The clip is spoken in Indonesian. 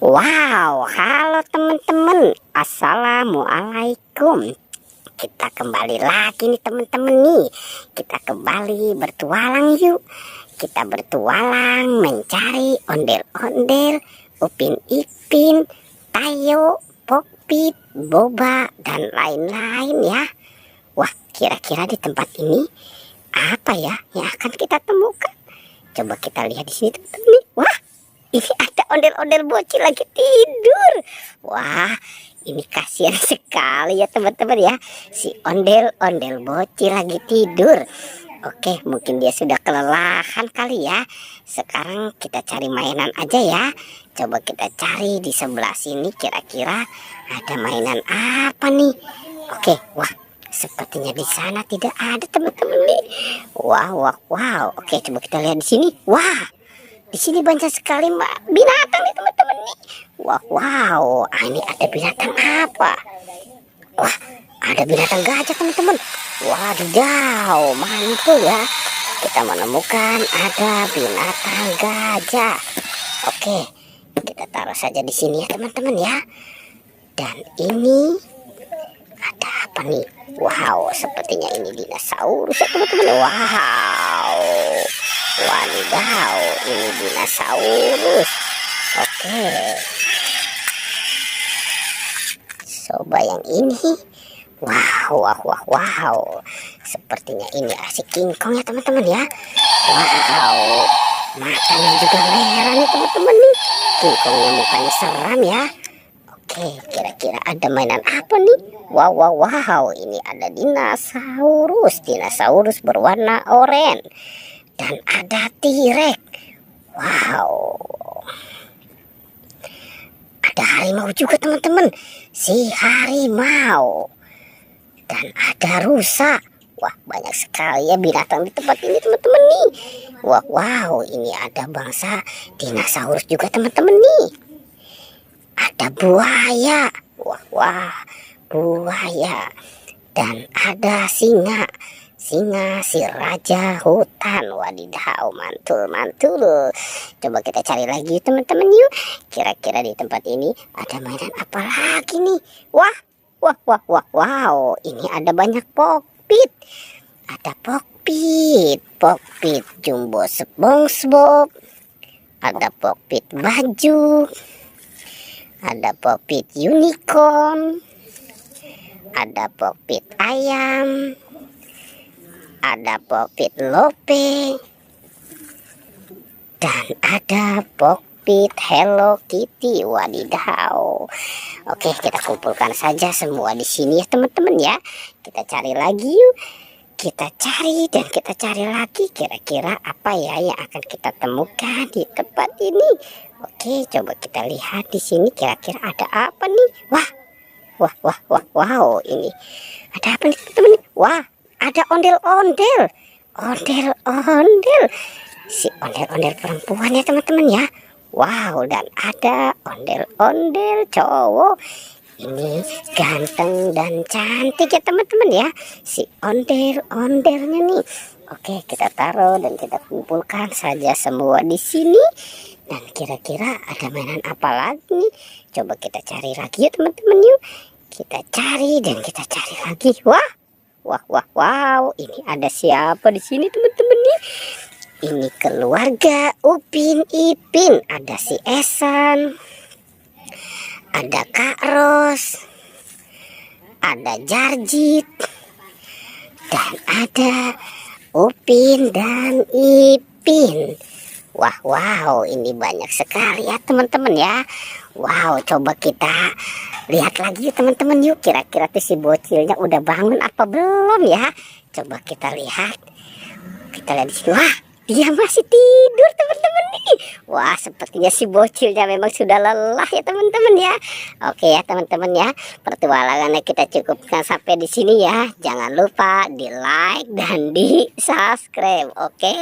Wow, halo teman-teman. Assalamualaikum. Kita kembali lagi nih teman-teman nih. Kita kembali bertualang yuk. Kita bertualang mencari ondel-ondel, Upin Ipin, Tayo, Pokpit, Boba, dan lain-lain ya. Wah, kira-kira di tempat ini apa ya yang akan kita temukan? Coba kita lihat di sini teman-teman nih. Wah, ini ada ondel-ondel bocil lagi tidur. Wah, ini kasihan sekali ya teman-teman ya. Si ondel-ondel bocil lagi tidur. Oke, mungkin dia sudah kelelahan kali ya. Sekarang kita cari mainan aja ya. Coba kita cari di sebelah sini, kira-kira ada mainan apa nih. Oke, wah, sepertinya di sana tidak ada teman-teman nih. Wow. Oke, coba kita lihat di sini. Wah, di sini banyak sekali binatang nih teman-teman nih. Wow. Ini ada binatang apa? Wah, ada binatang gajah teman-teman. Wadidaw, mantul ya. Kita menemukan ada binatang gajah. Oke, kita taruh saja di sini ya teman-teman ya. Dan ini ada apa nih? Wow, sepertinya ini dinosaurus ya teman-teman. Wow. Wadidaw, ini dinosaurus. Oke. Coba yang ini. Wow. Sepertinya ini si King Kong ya teman-teman ya. Wow. Matanya juga merah nih teman-teman nih. King Kongnya mukanya seram ya. Oke, kira-kira ada mainan apa nih? Wow. Ini ada dinosaurus berwarna oranye. Dan ada T-Rex. Wow. Ada harimau juga teman-teman. Si harimau. Dan ada rusa. Wah, banyak sekali ya binatang di tempat ini teman-teman nih. Wow. Ini ada bangsa dinosaurus juga teman-teman nih. Ada buaya. Wah, buaya. Dan ada singa si raja hutan. Wadidaw, mantul. Coba kita cari lagi teman-teman yuk. Kira-kira di tempat ini ada mainan apa lagi nih? Wow. Ini ada banyak Pokpit. Ada Pokpit Jumbo SpongeBob. Ada Pokpit baju. Ada Pokpit unicorn. Ada Pokpit ayam. Ada Pokpit Lope. Dan ada Pokpit Hello Kitty. Wadidaw. Oke, kita kumpulkan saja semua di sini ya teman-teman ya. Kita cari lagi yuk. Kita cari dan kita cari lagi. Kira-kira apa ya yang akan kita temukan di tempat ini. Oke, coba kita lihat di sini. Kira-kira ada apa nih? Wow. Ini ada apa nih teman-teman? Wah, ada ondel-ondel. Si ondel-ondel perempuan ya teman-teman ya. Wow, dan ada ondel-ondel cowok. Ini ganteng dan cantik ya teman-teman ya. Si ondel-ondelnya nih. Oke, kita taruh dan kita kumpulkan saja semua di sini. Dan kira-kira ada mainan apa lagi nih? Coba kita cari lagi yuk teman-teman yuk. Kita cari dan kita cari lagi. Wow. Ini ada siapa di sini teman-teman nih? Ini keluarga Upin Ipin. Ada si Esan. Ada Kak Ros. Ada Jarjit. Dan ada Upin dan Ipin. Wow, ini banyak sekali ya teman-teman ya. Wow, coba kita lihat lagi teman-teman yuk. Kira-kira si bocilnya udah bangun apa belum ya? Coba kita lihat. Kita lihat di sini. Wah, dia masih tidur teman-teman nih. Wah, sepertinya si bocilnya memang sudah lelah ya teman-teman ya. Oke ya teman-teman ya. Pertualangannya kita cukupkan sampai di sini ya. Jangan lupa di like dan di subscribe. Oke.